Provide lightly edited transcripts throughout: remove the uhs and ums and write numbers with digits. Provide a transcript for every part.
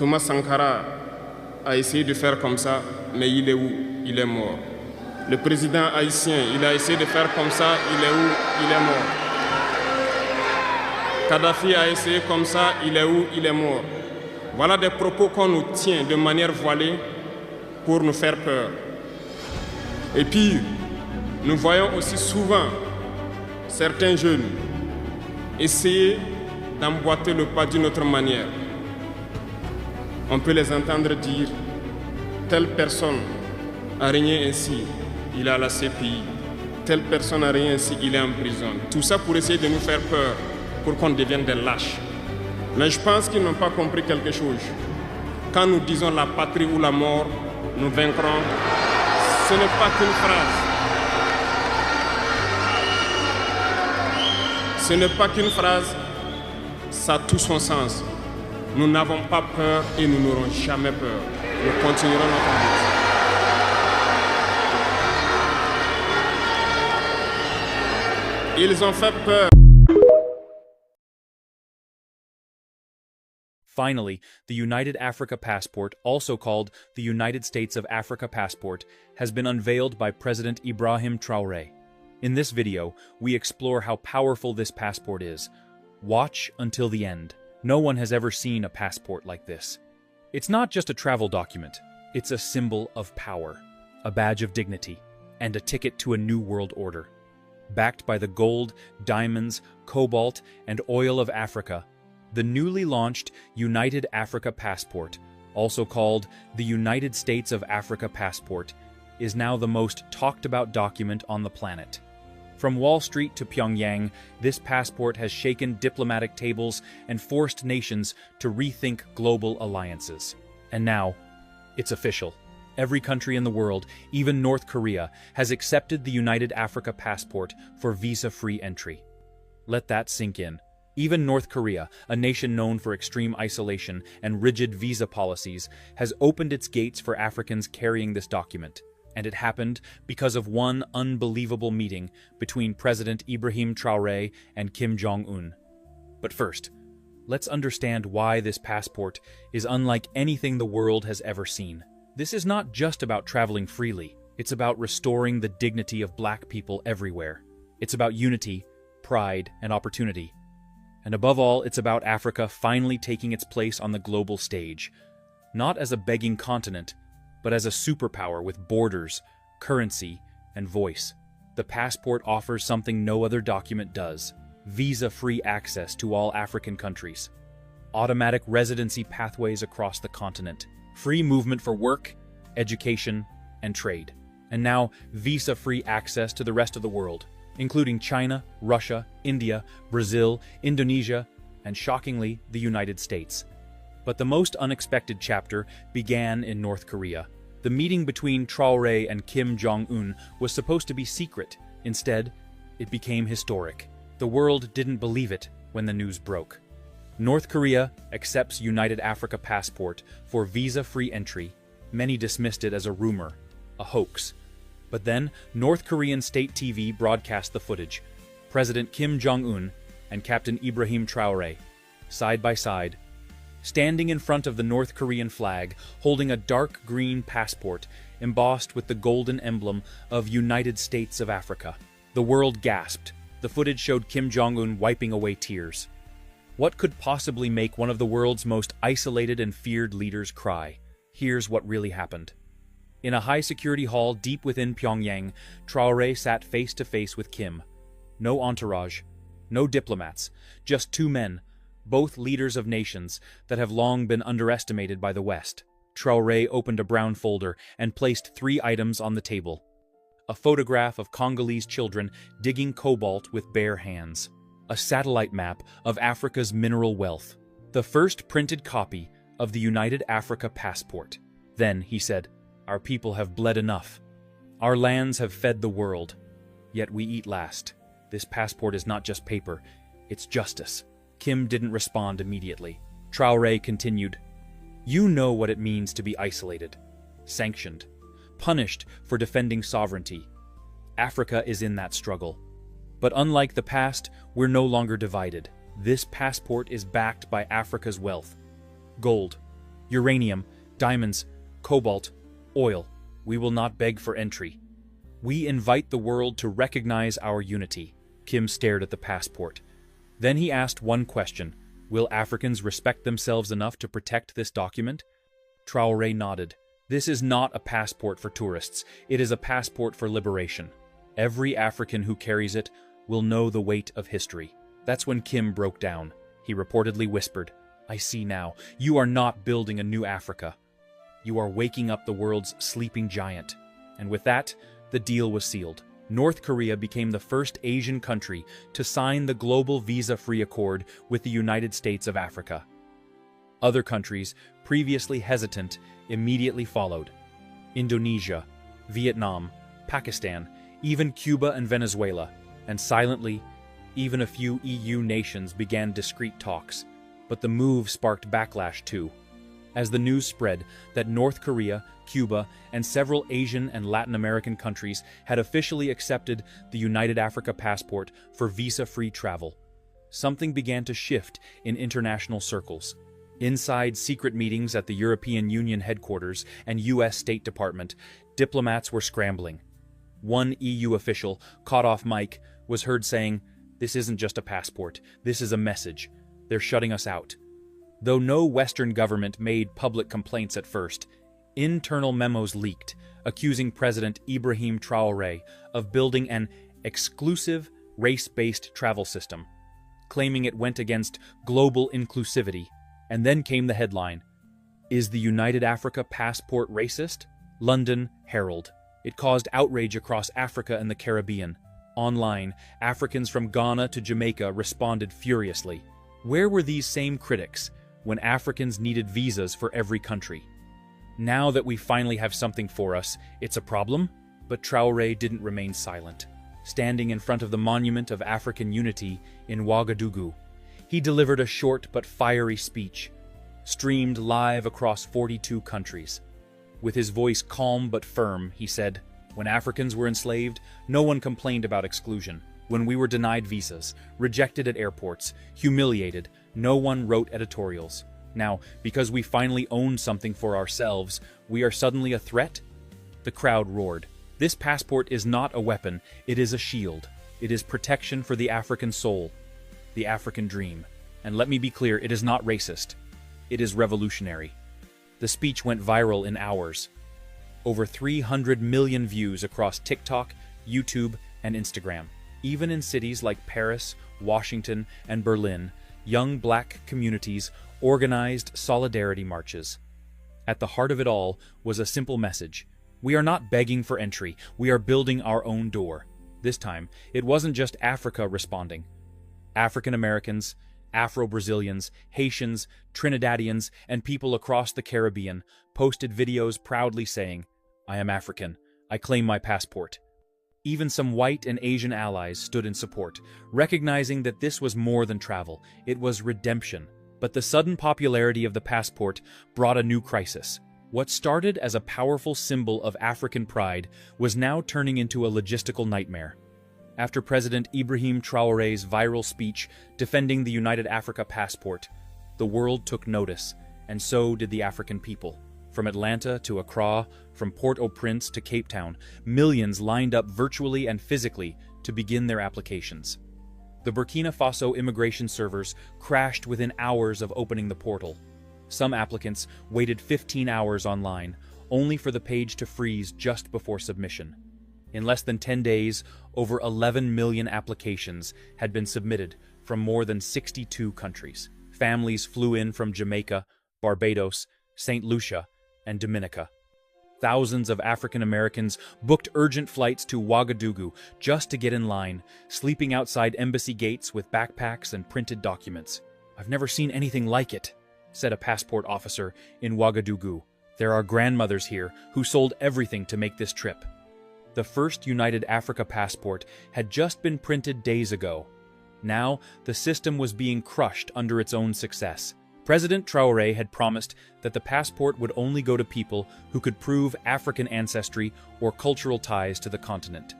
Thomas Sankara a essayé de faire comme ça, mais il est où? Il est mort. Le président haïtien, il a essayé de faire comme ça, il est où? Il est mort. Kadhafi a essayé comme ça, il est où? Il est mort. Voilà des propos qu'on nous tient de manière voilée pour nous faire peur. Et pire, nous voyons aussi souvent certains jeunes essayer d'emboîter le pas d'une autre manière. On peut les entendre dire « telle personne a régné ainsi, il est à la CPI. Telle personne a régné ainsi, il est en prison. » Tout ça pour essayer de nous faire peur, pour qu'on devienne des lâches. Mais je pense qu'ils n'ont pas compris quelque chose. Quand nous disons la patrie ou la mort, nous vaincrons, ce n'est pas qu'une phrase. Ce n'est pas qu'une phrase, ça a tout son sens. Nous n'avons pas peur et nous n'aurons jamais peur. Nous continuerons notre lutte. Ils ont fait peur. Finally, the United Africa Passport, also called the United States of Africa Passport, has been unveiled by President Ibrahim Traoré. In this video, we explore how powerful this passport is. Watch until the end. No one has ever seen a passport like this. It's not just a travel document, it's a symbol of power, a badge of dignity, and a ticket to a new world order. Backed by the gold, diamonds, cobalt, and oil of Africa, the newly launched United Africa Passport, also called the United States of Africa Passport, is now the most talked about document on the planet. From Wall Street to Pyongyang, this passport has shaken diplomatic tables and forced nations to rethink global alliances. And now, it's official. Every country in the world, even North Korea, has accepted the United Africa Passport for visa-free entry. Let that sink in. Even North Korea, a nation known for extreme isolation and rigid visa policies, has opened its gates for Africans carrying this document. And it happened because of one unbelievable meeting between President Ibrahim Traoré and Kim Jong-un. But first, let's understand why this passport is unlike anything the world has ever seen. This is not just about traveling freely. It's about restoring the dignity of Black people everywhere. It's about unity, pride, and opportunity. And above all, it's about Africa finally taking its place on the global stage, not as a begging continent, but as a superpower with borders, currency, and voice. The passport offers something no other document does: visa-free access to all African countries, automatic residency pathways across the continent, free movement for work, education, and trade, and now visa-free access to the rest of the world, including China, Russia, India, Brazil, Indonesia, and shockingly, the United States. But the most unexpected chapter began in North Korea. The meeting between Traoré and Kim Jong-un was supposed to be secret. Instead, it became historic. The world didn't believe it when the news broke. North Korea accepts United Africa Passport for visa-free entry. Many dismissed it as a rumor, a hoax. But then, North Korean state TV broadcast the footage. President Kim Jong-un and Captain Ibrahim Traoré, side by side, standing in front of the North Korean flag, holding a dark green passport embossed with the golden emblem of United States of Africa. The world gasped. The footage showed Kim Jong-un wiping away tears. What could possibly make one of the world's most isolated and feared leaders cry? Here's what really happened. In a high-security hall deep within Pyongyang, Traoré sat face-to-face with Kim. No entourage, no diplomats, just two men, both leaders of nations that have long been underestimated by the West. Traoré opened a brown folder and placed 3 items on the table. A photograph of Congolese children digging cobalt with bare hands. A satellite map of Africa's mineral wealth. The first printed copy of the United Africa Passport. Then, he said, "Our people have bled enough. Our lands have fed the world. Yet we eat last. This passport is not just paper, it's justice." Kim didn't respond immediately. Traoré continued, "You know what it means to be isolated, sanctioned, punished for defending sovereignty. Africa is in that struggle. But unlike the past, we're no longer divided. This passport is backed by Africa's wealth. Gold, Uranium, diamonds, cobalt, oil. We will not beg for entry. We invite the world to recognize our unity. Kim stared at the passport. Then he asked one question. Will Africans respect themselves enough to protect this document? Traoré nodded. This is not a passport for tourists. It is a passport for liberation. Every African who carries it will know the weight of history. That's when Kim broke down. He reportedly whispered, I see now. You are not building a new Africa. You are waking up the world's sleeping giant. And with that, the deal was sealed. North Korea became the first Asian country to sign the Global Visa-Free Accord with the United States of Africa. Other countries, previously hesitant, immediately followed. Indonesia, Vietnam, Pakistan, even Cuba and Venezuela, and silently, even a few EU nations began discreet talks. But the move sparked backlash too. As the news spread that North Korea, Cuba, and several Asian and Latin American countries had officially accepted the United Africa Passport for visa-free travel, something began to shift in international circles. Inside secret meetings at the European Union headquarters and US State Department, diplomats were scrambling. One EU official, caught off mic, was heard saying, "This isn't just a passport, this is a message. They're shutting us out." Though no Western government made public complaints at first, internal memos leaked, accusing President Ibrahim Traoré of building an exclusive, race-based travel system, claiming it went against global inclusivity. And then came the headline, "Is the United Africa Passport racist?" London Herald. It caused outrage across Africa and the Caribbean. Online, Africans from Ghana to Jamaica responded furiously. Where were these same critics when Africans needed visas for every country? Now that we finally have something for us, it's a problem? But Traoré didn't remain silent. Standing in front of the Monument of African Unity in Ouagadougou, he delivered a short but fiery speech, streamed live across 42 countries. With his voice calm but firm, he said, "When Africans were enslaved, no one complained about exclusion. When we were denied visas, rejected at airports, humiliated, no one wrote editorials. Now, because we finally own something for ourselves, we are suddenly a threat?" The crowd roared. This passport is not a weapon, it is a shield. It is protection for the African soul, the African dream. And let me be clear, it is not racist. It is revolutionary. The speech went viral in hours. Over 300 million views across TikTok, YouTube, and Instagram. Even in cities like Paris, Washington, and Berlin, young black communities organized solidarity marches. At the heart of it all was a simple message. We are not begging for entry, we are building our own door. This time, it wasn't just Africa responding. African Americans, Afro-Brazilians, Haitians, Trinidadians, and people across the Caribbean posted videos proudly saying, "I am African. I claim my passport." Even some white and Asian allies stood in support, recognizing that this was more than travel, it was redemption. But the sudden popularity of the passport brought a new crisis. What started as a powerful symbol of African pride was now turning into a logistical nightmare. After President Ibrahim Traoré's viral speech defending the United Africa Passport, the world took notice, and so did the African people. From Atlanta to Accra, from Port-au-Prince to Cape Town, millions lined up virtually and physically to begin their applications. The Burkina Faso immigration servers crashed within hours of opening the portal. Some applicants waited 15 hours online, only for the page to freeze just before submission. In less than 10 days, over 11 million applications had been submitted from more than 62 countries. Families flew in from Jamaica, Barbados, St. Lucia, and Dominica. Thousands of African Americans booked urgent flights to Ouagadougou just to get in line, sleeping outside embassy gates with backpacks and printed documents. "I've never seen anything like it," said a passport officer in Ouagadougou. "There are grandmothers here who sold everything to make this trip." The first United Africa Passport had just been printed days ago. Now, the system was being crushed under its own success. President Traoré had promised that the passport would only go to people who could prove African ancestry or cultural ties to the continent.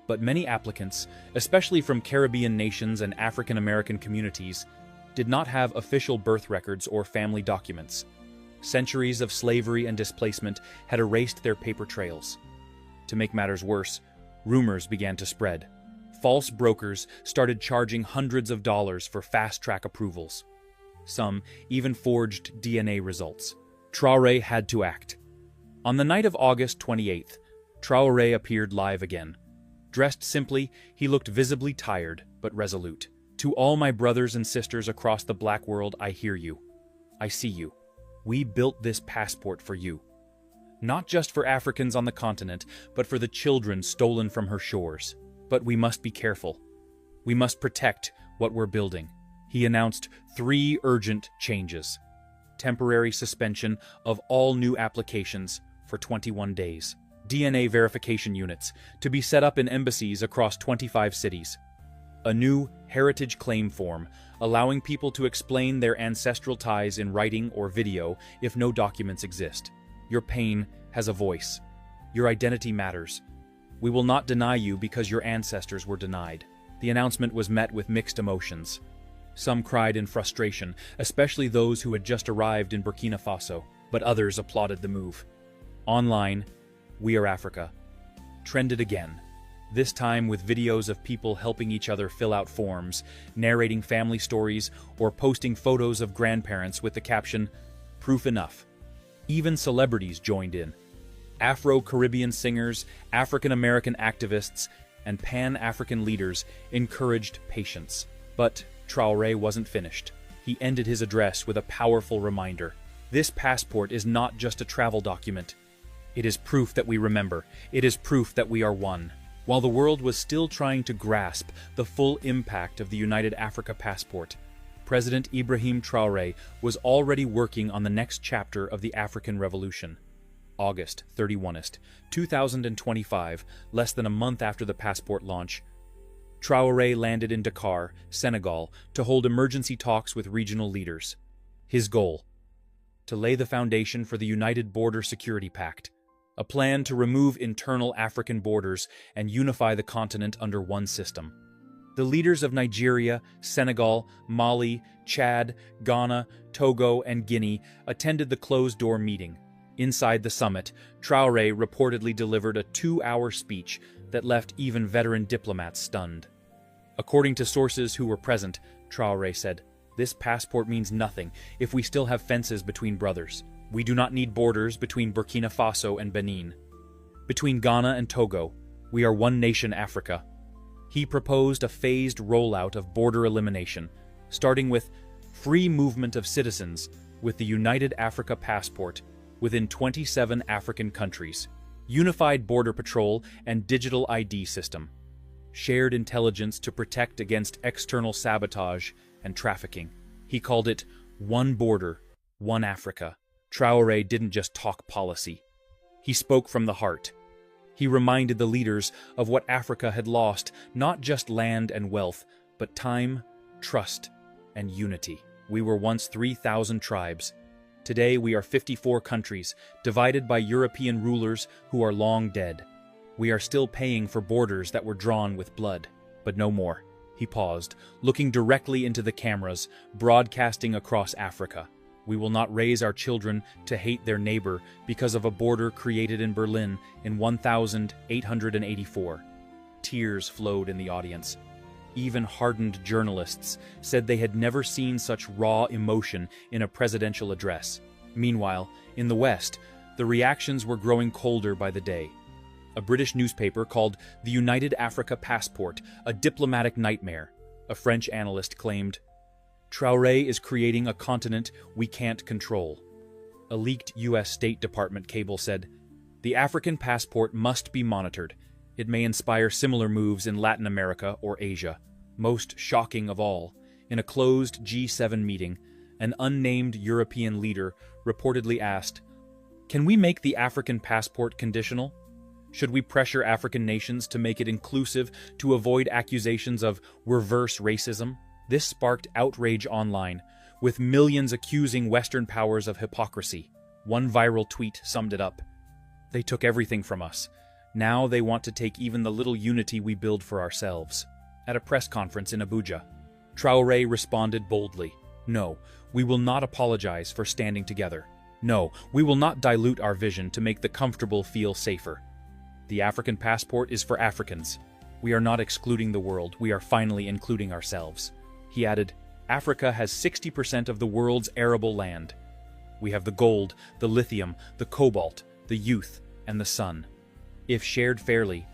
But many applicants, especially from Caribbean nations and African American communities, did not have official birth records or family documents. Centuries of slavery and displacement had erased their paper trails. To make matters worse, rumors began to spread. False brokers started charging hundreds of dollars for fast-track approvals. Some even forged DNA results. Traoré had to act. On the night of August 28th, Traoré appeared live again. Dressed simply, he looked visibly tired, but resolute. "To all my brothers and sisters across the Black world, I hear you. I see you. We built this passport for you. Not just for Africans on the continent, but for the children stolen from her shores. But we must be careful. We must protect what we're building." He announced 3 urgent changes. Temporary suspension of all new applications for 21 days. DNA verification units to be set up in embassies across 25 cities. A new heritage claim form, allowing people to explain their ancestral ties in writing or video if no documents exist. Your pain has a voice. Your identity matters. We will not deny you because your ancestors were denied. The announcement was met with mixed emotions. Some cried in frustration, especially those who had just arrived in Burkina Faso, but others applauded the move. Online, We Are Africa trended again, this time with videos of people helping each other fill out forms, narrating family stories, or posting photos of grandparents with the caption, "Proof enough." Even celebrities joined in. Afro-Caribbean singers, African-American activists, and Pan-African leaders encouraged patience. But Traoré wasn't finished. He ended his address with a powerful reminder. This passport is not just a travel document. It is proof that we remember. It is proof that we are one. While the world was still trying to grasp the full impact of the United Africa Passport, President Ibrahim Traoré was already working on the next chapter of the African Revolution. August 31st, 2025, less than a month after the passport launch, Traoré landed in Dakar, Senegal, to hold emergency talks with regional leaders. His goal: to lay the foundation for the United Border Security Pact, a plan to remove internal African borders and unify the continent under one system. The leaders of Nigeria, Senegal, Mali, Chad, Ghana, Togo, and Guinea attended the closed-door meeting. Inside the summit, Traoré reportedly delivered a 2-hour speech that left even veteran diplomats stunned. According to sources who were present, Traoré said, "This passport means nothing if we still have fences between brothers. We do not need borders between Burkina Faso and Benin. Between Ghana and Togo, we are one nation Africa." He proposed a phased rollout of border elimination, starting with free movement of citizens with the United Africa Passport within 27 African countries, unified border patrol and digital ID system, shared intelligence to protect against external sabotage and trafficking. He called it One Border, One Africa. Traoré didn't just talk policy. He spoke from the heart. He reminded the leaders of what Africa had lost, not just land and wealth, but time, trust, and unity. We were once 3,000 tribes. Today we are 54 countries, divided by European rulers who are long dead. We are still paying for borders that were drawn with blood, but no more. He paused, looking directly into the cameras, broadcasting across Africa. We will not raise our children to hate their neighbor because of a border created in Berlin in 1884. Tears flowed in the audience. Even hardened journalists said they had never seen such raw emotion in a presidential address. Meanwhile, in the West, the reactions were growing colder by the day. A British newspaper called the United Africa Passport a diplomatic nightmare. A French analyst claimed, "Traoré is creating a continent we can't control." A leaked U.S. State Department cable said, "The African passport must be monitored. It may inspire similar moves in Latin America or Asia." Most shocking of all, in a closed G7 meeting, an unnamed European leader reportedly asked, "Can we make the African passport conditional? Should we pressure African nations to make it inclusive to avoid accusations of reverse racism?" This sparked outrage online, with millions accusing Western powers of hypocrisy. One viral tweet summed it up. "They took everything from us. Now they want to take even the little unity we build for ourselves." At a press conference in Abuja, Traoré responded boldly, "No, we will not apologize for standing together. No, we will not dilute our vision to make the comfortable feel safer. The African passport is for Africans. We are not excluding the world, we are finally including ourselves. He added, Africa has 60% of the world's arable land. We have the gold, the lithium, the cobalt, the youth, and the sun. If shared fairly,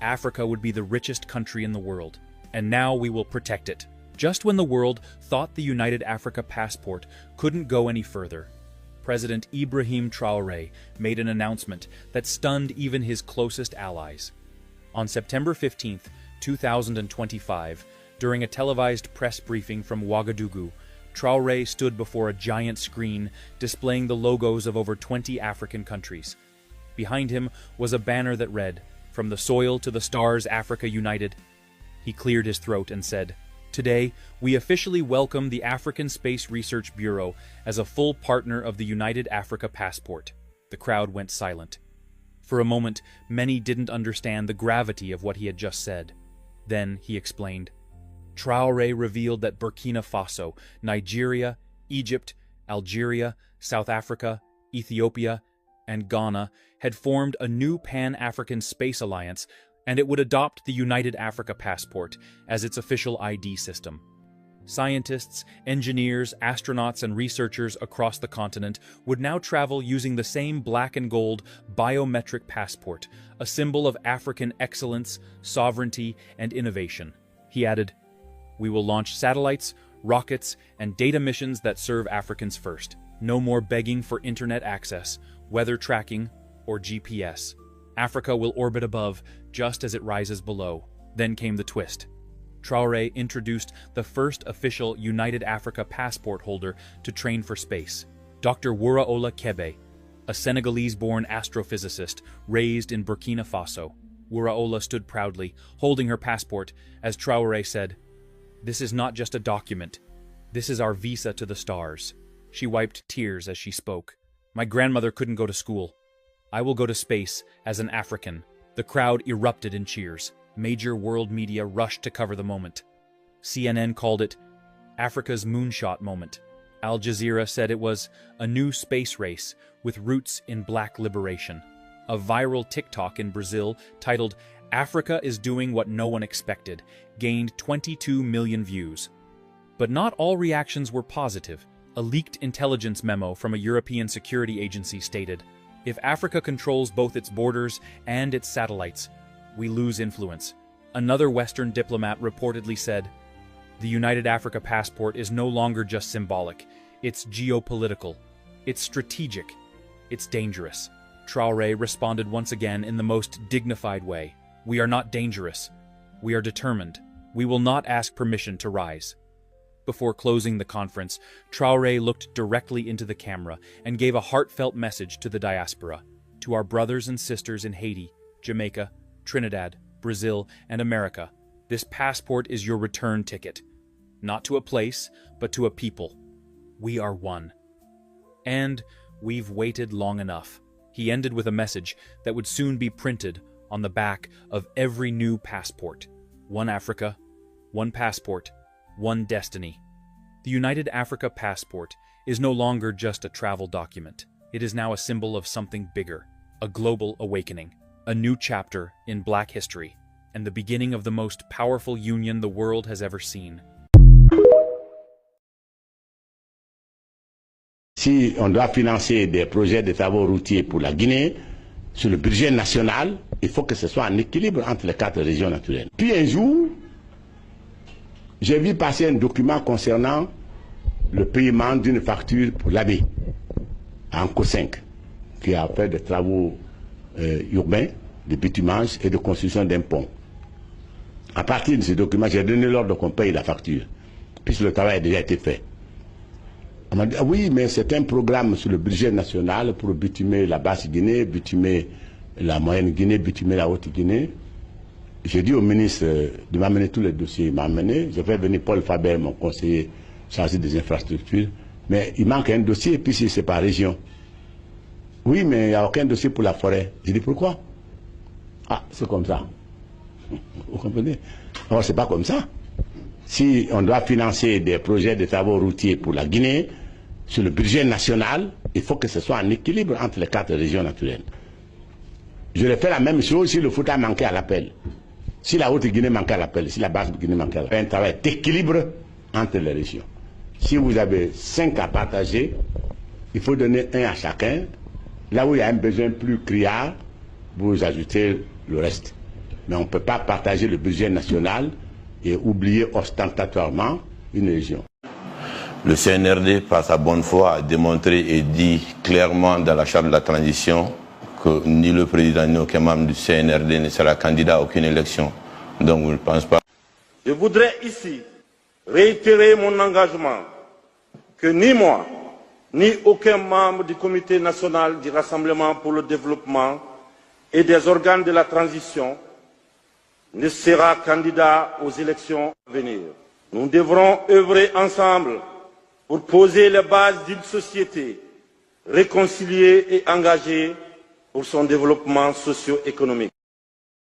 Africa would be the richest country in the world, and now we will protect it. Just when the world thought the United Africa Passport couldn't go any further, President Ibrahim Traoré made an announcement that stunned even his closest allies. On September 15, 2025, during a televised press briefing from Ouagadougou, Traoré stood before a giant screen displaying the logos of over 20 African countries. Behind him was a banner that read, "From the soil to the stars, Africa united." He cleared his throat and said, "Today, we officially welcome the African Space Research Bureau as a full partner of the United Africa Passport." The crowd went silent. For a moment, many didn't understand the gravity of what he had just said. Then he explained. Traoré revealed that Burkina Faso, Nigeria, Egypt, Algeria, South Africa, Ethiopia, and Ghana had formed a new Pan-African Space Alliance, and it would adopt the United Africa Passport as its official ID system. Scientists, engineers, astronauts, and researchers across the continent would now travel using the same black and gold biometric passport, a symbol of African excellence, sovereignty, and innovation. He added, "We will launch satellites, rockets, and data missions that serve Africans first. No more begging for internet access, weather tracking, or GPS. Africa will orbit above just as it rises below." Then came the twist. Traoré introduced the first official United Africa Passport holder to train for space, Dr. Wuraola Kebe, a Senegalese-born astrophysicist raised in Burkina Faso. Wuraola stood proudly, holding her passport, as Traoré said, "This is not just a document. This is our visa to the stars." She wiped tears as she spoke. "My grandmother couldn't go to school. I will go to space as an African." The crowd erupted in cheers. Major world media rushed to cover the moment. CNN called it Africa's moonshot moment. Al Jazeera said it was a new space race with roots in black liberation. A viral TikTok in Brazil titled "Africa is doing what no one expected" gained 22 million views. But not all reactions were positive. A leaked intelligence memo from a European security agency stated, "If Africa controls both its borders and its satellites, we lose influence." Another Western diplomat reportedly said, "The United Africa Passport is no longer just symbolic. It's geopolitical. It's strategic. It's dangerous." Traoré responded once again in the most dignified way. "We are not dangerous. We are determined. We will not ask permission to rise." Before closing the conference, Traoré looked directly into the camera and gave a heartfelt message to the diaspora, to our brothers and sisters in Haiti, Jamaica, Trinidad, Brazil, and America. This passport is your return ticket. Not to a place, but to a people. We are one. And we've waited long enough. He ended with a message that would soon be printed on the back of every new passport. One Africa, one passport, one destiny. The United Africa Passport is no longer just a travel document. It is now a symbol of something bigger, a global awakening, a new chapter in Black history, and the beginning of the most powerful union the world has ever seen. Si on doit financer des projets de travaux routiers pour la Guinée, sur le budget national, il faut que ce soit en équilibre entre les 4 régions naturelles. Puis un jour, j'ai vu passer un document concernant le paiement d'une facture pour l'AB, à Anco 5, qui a fait des travaux urbains, de bitumage et de construction d'un pont. À partir de ce document, j'ai donné l'ordre qu'on paye la facture, puisque le travail a déjà été fait. On m'a dit, ah oui, mais c'est un programme sur le budget national pour bitumer la basse Guinée, bitumer la moyenne Guinée, bitumer la haute Guinée. J'ai dit au ministre de m'amener tous les dossiers, il m'a amené. J'ai fait venir Paul Faber, mon conseiller chargé des infrastructures. Mais il manque un dossier, puis c'est par région. Oui, mais il n'y a aucun dossier pour la forêt. J'ai dit, pourquoi? Ah, c'est comme ça. Vous comprenez? Alors, c'est pas comme ça. Si on doit financer des projets de travaux routiers pour la Guinée, sur le budget national, il faut que ce soit un équilibre entre les 4 régions naturelles. Je vais faire la même chose si le Fouta manquait à l'appel. Si la Haute-Guinée manquait à l'appel, si la Basse-Guinée manquait à l'appel. Un travail d'équilibre entre les régions. Si vous avez 5 à partager, il faut donner 1 à chacun. Là où il y a un besoin plus criard, vous ajoutez le reste. Mais on ne peut pas partager le budget national et oublier ostentatoirement une région. Le CNRD, par sa bonne foi, a démontré et dit clairement dans la charte de la transition que ni le président ni aucun membre du CNRD ne sera candidat à aucune élection. Donc je ne pense pas. Je voudrais ici réitérer mon engagement que ni moi, ni aucun membre du Comité national du Rassemblement pour le développement et des organes de la transition ne sera candidat aux élections à venir. Nous devrons œuvrer ensemble pour poser les bases d'une société réconciliée et engagée pour son développement socio-économique.